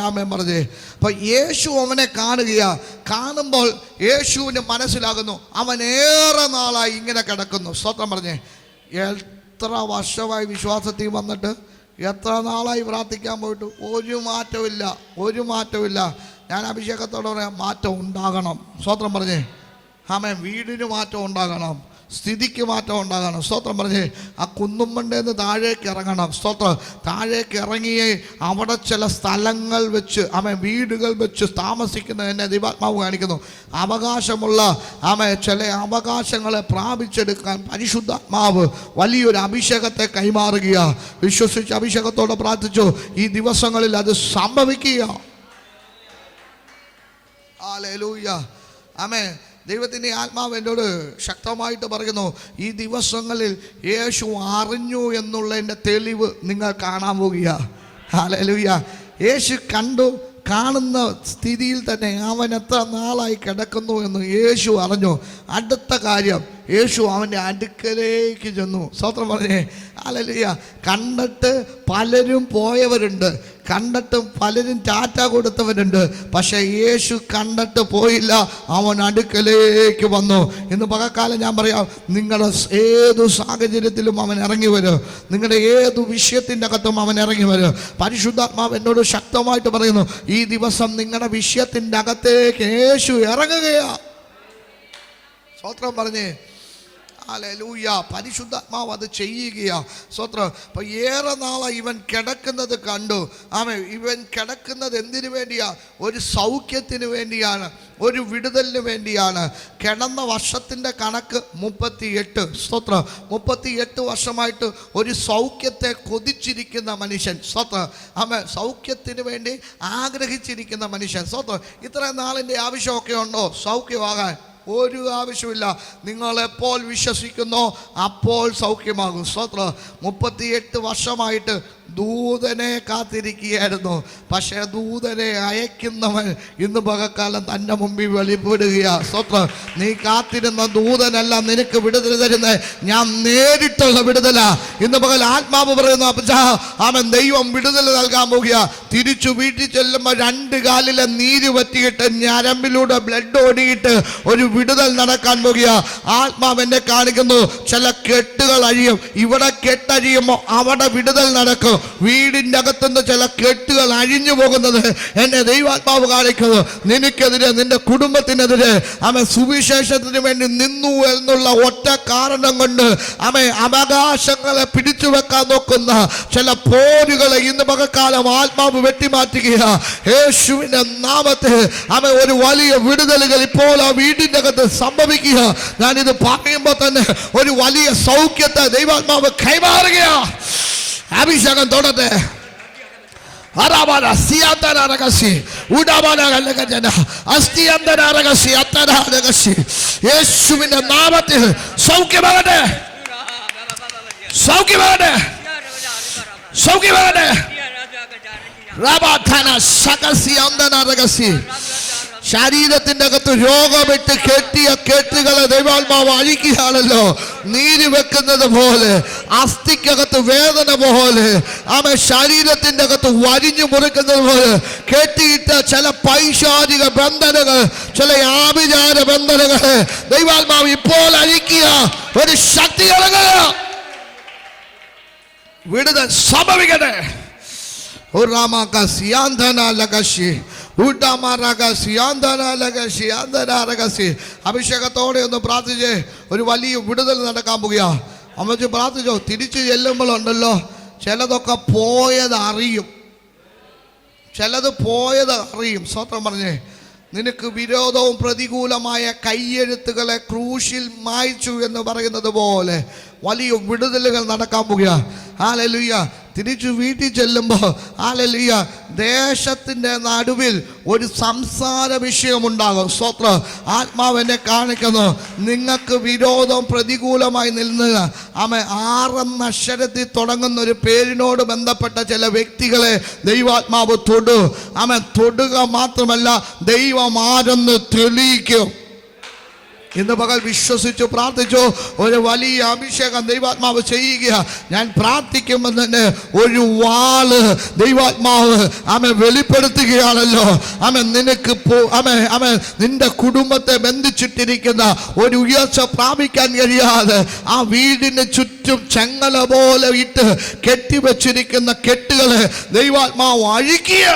ഒരാമൻ പറഞ്ഞേ. അപ്പൊ യേശു അവനെ കാണുകയാ. കാണുമ്പോൾ യേശുവിന് മനസ്സിലാകുന്നു അവൻ ഏറെ നാളായി ഇങ്ങനെ കിടക്കുന്നു. സ്തോത്രം പറഞ്ഞേ. എത്ര വർഷമായി വിശ്വാസത്തിൽ വന്നിട്ട്, എത്ര നാളായി പ്രാർത്ഥിക്കാൻ പോയിട്ട് ഒരു മാറ്റമില്ല. ഞാൻ അഭിഷേകത്തോടെ പറയാം, മാറ്റം ഉണ്ടാകണം. സ്തോത്രം പറഞ്ഞേ. ആമേൻ. വീടിന് മാറ്റം ഉണ്ടാകണം, സ്ഥിതിക്ക് മാറ്റം ഉണ്ടാകണം. സ്തോത്രം പറഞ്ഞേ. ആ കുന്നുമ്മണ്ടേന്ന് താഴേക്ക് ഇറങ്ങണം. സ്തോത്രം. താഴേക്ക് ഇറങ്ങിയേ അവിടെ ചില സ്ഥലങ്ങൾ വെച്ച് വീടുകൾ വെച്ച് താമസിക്കുന്ന എന്നെ ദൈവാത്മാവ് കാണിക്കുന്നു. അവകാശമുള്ള ചില അവകാശങ്ങളെ പ്രാപിച്ചെടുക്കാൻ പരിശുദ്ധാത്മാവ് വലിയൊരു അഭിഷേകത്തെ കൈമാറുകയാ. വിശ്വസിച്ച് അഭിഷേകത്തോടെ പ്രാർത്ഥിച്ചു. ഈ ദിവസങ്ങളിൽ അത് സംഭവിക്കുക. ഹല്ലേലൂയ. ആമേൻ. ദൈവത്തിൻ്റെ ആത്മാവ് എന്നോട് ശക്തമായിട്ട് പറയുന്നു, ഈ ദിവസങ്ങളിൽ യേശു അറിഞ്ഞു എന്നുള്ളതിൻ്റെ തെളിവ് നിങ്ങൾ കാണാൻ പോകുക. ഹല്ലേലൂയ. യേശു കാണുന്ന സ്ഥിതിയിൽ തന്നെ അവൻ എത്ര നാളായി കിടക്കുന്നു എന്ന് യേശു അറിഞ്ഞു. അടുത്ത കാര്യം, യേശു അവൻ്റെ അടുക്കലേക്ക് ചെന്നു. സ്തോത്രം പറഞ്ഞേ. ഹല്ലേലൂയ. കണ്ടിട്ട് പലരും പോയവരുണ്ട്, കണ്ടിട്ട് പലരും ടാറ്റ കൊടുത്തവരുണ്ട്. പക്ഷേ യേശു കണ്ടിട്ട് പോയില്ല, അവൻ അടുക്കലേക്ക് വന്നു. ഇന്ന് പകൽക്കാലം ഞാൻ പറയാം, നിങ്ങളുടെ ഏതു സാഹചര്യത്തിലും അവൻ ഇറങ്ങി വരും. നിങ്ങളുടെ ഏതു വിഷയത്തിൻ്റെ അകത്തും അവൻ ഇറങ്ങി വരും. പരിശുദ്ധാത്മാവ് എന്നോട് ശക്തമായിട്ട് പറയുന്നു, ഈ ദിവസം നിങ്ങളുടെ വിഷയത്തിൻ്റെ അകത്തേക്ക് യേശു ഇറങ്ങുകയാ. സ്തോത്രം പറഞ്ഞേ. ഹല്ലേലൂയ. പരിശുദ്ധാത്മാവ് അത് ചെയ്യുകയാ. സ്തോത്രം. അപ്പൊ ഏറെ നാളായി ഇവൻ കിടക്കുന്നത് കണ്ടു. ഇവൻ കിടക്കുന്നത് എന്തിനു വേണ്ടിയാ? ഒരു സൗഖ്യത്തിന് വേണ്ടിയാണ്, ഒരു വിടുതലിന് വേണ്ടിയാണ്. കിടന്ന വർഷത്തിൻ്റെ കണക്ക് 38. സ്തോത്രം. 38 വർഷമായിട്ട് ഒരു സൗഖ്യത്തെ കൊതിച്ചിരിക്കുന്ന മനുഷ്യൻ. സ്തോത്രം. സൗഖ്യത്തിന് വേണ്ടി ആഗ്രഹിച്ചിരിക്കുന്ന മനുഷ്യൻ. സ്തോത്രം. ഇത്രയും നാളിൻ്റെ ആവശ്യമൊക്കെ ഉണ്ടോ സൗഖ്യമാകാൻ? ഒരു ആവശ്യമില്ല. നിങ്ങളെപ്പോൾ വിശ്വസിക്കുന്നോ അപ്പോൾ സൗഖ്യമാകും. സ്തോത്രം. 38 വർഷമായിട്ട് ദൂതനെ കാത്തിരിക്കുകയായിരുന്നു. പക്ഷേ ദൂതനെ അയക്കുന്നവൻ ഇന്ന് പകൽക്കാലം തൻ്റെ മുമ്പിൽ വെളിപ്പെടുകയാ. സ്തോത്രം. നീ കാത്തിരുന്ന ദൂതനല്ല നിനക്ക് വിടുതൽ തരുന്നത്, ഞാൻ നേരിട്ടുള്ള വിടുതലാ. ഇന്ന് പകൽ ആത്മാവ് പറയുന്നു, അവൻ ദൈവം വിടുതൽ നൽകാൻ പോകുക. തിരിച്ചു വീട്ടിൽ ചെല്ലുമ്പോൾ 2 കാലിലെ നീര് പറ്റിയിട്ട് ഞരമ്പിലൂടെ ബ്ലഡ് ഓടിയിട്ട് ഒരു വിടുതൽ നടക്കാൻ പോകുക. ആത്മാവ് എന്നെ കാണിക്കുന്നു, ചില കെട്ടുകൾ അഴിയും. ഇവിടെ കെട്ടഴിയുമ്പോൾ അവിടെ വിടുതൽ നടക്കും. വീടിൻ്റെ അകത്തുനിന്ന് ചില കെട്ടുകൾ അഴിഞ്ഞു പോകുന്നത് എന്നെ ദൈവാത്മാവ് കാണിക്കുന്നു. നിനക്കെതിരെ, നിന്റെ കുടുംബത്തിനെതിരെ സുവിശേഷത്തിന് വേണ്ടി നിന്നു എന്നുള്ള ഒറ്റ കാരണം കൊണ്ട് അവകാശങ്ങളെ പിടിച്ചു വെക്കാൻ നോക്കുന്ന ചില പോരുകളെ ഇന്ന് പകൽക്കാലം ആത്മാവ് വെട്ടിമാറ്റുകയാ. യേശുവിന്റെ നാമത്തിൽ ഒരു വലിയ വിടുതലുകൾ ഇപ്പോൾ ആ വീടിൻ്റെ അകത്ത് സംഭവിക്കുക. ഞാനിത് പറയുമ്പോൾ തന്നെ ഒരു വലിയ സൗഖ്യത്തെ ദൈവാത്മാവ് കൈമാറുകയാ. അഭിഷേകം തൊടട്ടെ. യേശുവിന്റെ നാമത്തിൽ സൗഖ്യമാകട്ടെ, സൗഖ്യമാകട്ടെ, സൗഖ്യമാകട്ടെ. ശരീരത്തിന്റെ അകത്ത് രോഗമിട്ട് കെട്ടിയ കെട്ടുകളെ ദൈവാത്മാവ് അഴിക്കുകയാണല്ലോ. നീര് വെക്കുന്നത് പോലെ, അസ്ഥിക്കകത്ത് വേദന പോലെ, ശരീരത്തിന്റെ അകത്ത് വരിഞ്ഞു മുറിക്കുന്നത് പോലെ കെട്ടിയിട്ട ചില പൈശാചിക ബന്ധനങ്ങൾ, ചില ആഭിചാര ബന്ധനങ്ങളെ ദൈവാത്മാവ് ഇപ്പോൾ അഴിക്കുക. ഒരു ശക്തി ഇറങ്ങുക. വിടുതൽ സംഭവിക്കട്ടെ. അഭിഷേകത്തോടെ ഒന്ന് പ്രാർത്ഥിച്ചേ. ഒരു വലിയ വിടുതൽ നടക്കാൻ പോകുക. അമ്മച്ച് പ്രാർത്ഥിച്ചോ. തിരിച്ചു ചെല്ലുമ്പോഴുണ്ടല്ലോ ചിലതൊക്കെ പോയത് അറിയും, ചിലത് പോയത് അറിയും. സ്തോത്രം പറഞ്ഞേ. നിനക്ക് വിരോധവും പ്രതികൂലമായ കയ്യെഴുത്തുകളെ ക്രൂശിൽ മായ്ച്ചു എന്ന് പറയുന്നത് പോലെ വലിയ വിടുതലുകൾ നടക്കാൻ പോകുക. ഹല്ലേലൂയ. തിരിച്ചു വീട്ടിൽ ചെല്ലുമ്പോൾ ഹല്ലേലൂയ ദേശത്തിൻ്റെ നടുവിൽ ഒരു സംസാര വിഷയമുണ്ടാകും. സ്തോത്രം. ആത്മാവ് എന്നെ കാണിക്കുന്നു, നിങ്ങൾക്ക് വിരോധം പ്രതികൂലമായി നിൽക്കുക 6 എന്ന അക്ഷരത്തിൽ തുടങ്ങുന്ന ഒരു പേരിനോട് ബന്ധപ്പെട്ട ചില വ്യക്തികളെ ദൈവാത്മാവ് തൊടുക മാത്രമല്ല ദൈവം ആരെന്ന് തെളിയിക്കും. ഇന്ന് പകൽ വിശ്വസിച്ചു പ്രാർത്ഥിച്ചു. ഒരു വലിയ അഭിഷേകം ദൈവാത്മാവ് ചെയ്യുക. ഞാൻ പ്രാർത്ഥിക്കുമ്പോൾ തന്നെ ഒരു വാള് ദൈവാത്മാവ് വെളിപ്പെടുത്തുകയാണല്ലോ. നിനക്ക് നിന്റെ കുടുംബത്തെ ബന്ധിച്ചിട്ടിരിക്കുന്ന ഒരു ഉയർച്ച പ്രാപിക്കാൻ കഴിയാതെ ആ വീടിന് ചുറ്റും ചെങ്ങല പോലെ ഇട്ട് കെട്ടിവെച്ചിരിക്കുന്ന കെട്ടുകളെ ദൈവാത്മാവ് അഴിക്കുക.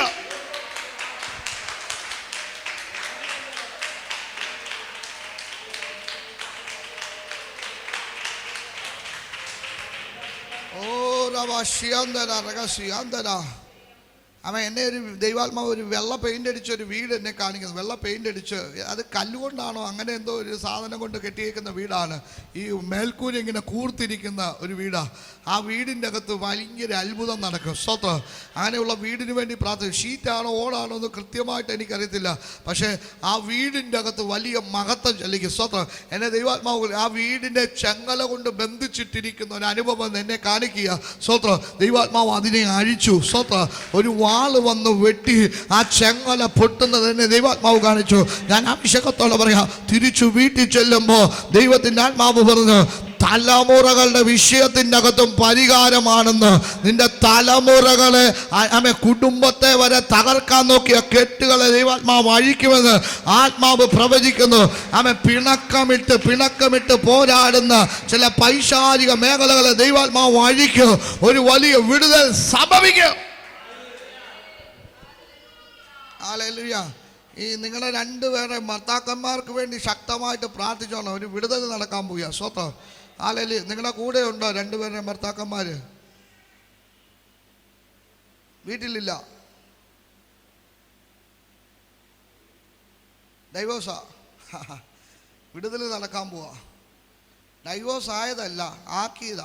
എന്നെ ഒരു ദൈവാത്മാവ് ഒരു വെള്ള പെയിൻ്റ് അടിച്ച ഒരു വീട് എന്നെ കാണിക്കുന്നു. വെള്ള പെയിൻ്റ് അടിച്ച് അത് കല്ലുകൊണ്ടാണോ അങ്ങനെ എന്തോ ഒരു സാധനം കൊണ്ട് കെട്ടിയേക്കുന്ന വീടാണ്. ഈ മേൽക്കൂര ഇങ്ങനെ കൂർത്തിരിക്കുന്ന ഒരു വീടാണ്. ആ വീടിൻ്റെ അകത്ത് ഭയങ്കര അത്ഭുതം നടക്കും. സ്വത്ത് അങ്ങനെയുള്ള വീടിന് വേണ്ടി പ്രാർത്ഥിക്കും. ഷീറ്റാണോ ഓടാണോ എന്ന് കൃത്യമായിട്ട് എനിക്കറിയത്തില്ല. പക്ഷേ ആ വീടിൻ്റെ അകത്ത് വലിയ മഹത്വം ചലിക്കും. സ്വത്ത് എന്നെ ദൈവാത്മാവ് ആ വീടിൻ്റെ ചെങ്ങല കൊണ്ട് ബന്ധിച്ചിട്ടിരിക്കുന്ന ഒരു അനുഭവം എന്നെ കാണിക്കുക. സ്വത്ത് ദൈവാത്മാവ് അതിനെ അഴിച്ചു. സ്വത്ത് ഒരു വാള് വന്ന് വെട്ടി ആ ചെങ്ങല പൊട്ടുന്നത് എന്നെ ദൈവാത്മാവ് കാണിച്ചു. ഞാൻ അഭിഷേകത്തോടെ പറയാം, തിരിച്ചു വീട്ടിൽ ചെല്ലുമ്പോൾ ദൈവത്തിൻ്റെ ആത്മാവ് പറഞ്ഞു, തലമുറകളുടെ വിഷയത്തിൻ്റെ അകത്തും പരിഹാരമാണെന്ന്. നിന്റെ തലമുറകളെ കുടുംബത്തെ വരെ തകർക്കാൻ നോക്കിയ കെട്ടുകളെ ദൈവാത്മാവ് അഴിക്കുമെന്ന് ആത്മാവ് പ്രവചിക്കുന്നു. പിണക്കമിട്ട് പോരാടുന്ന ചില പൈശാചിക മേഖലകളെ ദൈവാത്മാവ് അഴിക്കും. ഒരു വലിയ വിടുതൽ സംഭവിക്കും. ഹല്ലേലൂയ. ഈ നിങ്ങളെ രണ്ടുപേരെ ഭർത്താക്കന്മാർക്ക് വേണ്ടി ശക്തമായിട്ട് പ്രാർത്ഥിച്ചോണം. ഒരു വിടുതൽ നടക്കാൻ പോവുക. സ്വത്രം. ഹല്ലേലൂയ. നിങ്ങളുടെ കൂടെ ഉണ്ടോ രണ്ടുപേരുടെ ഭർത്താക്കന്മാർ? വീട്ടിലില്ല. ഡൈവോഴ്സാ. വിടുതൽ നടക്കാൻ പോവാ. ഡൈവോഴ്സ് ആയതല്ല, ആക്കിയതാ.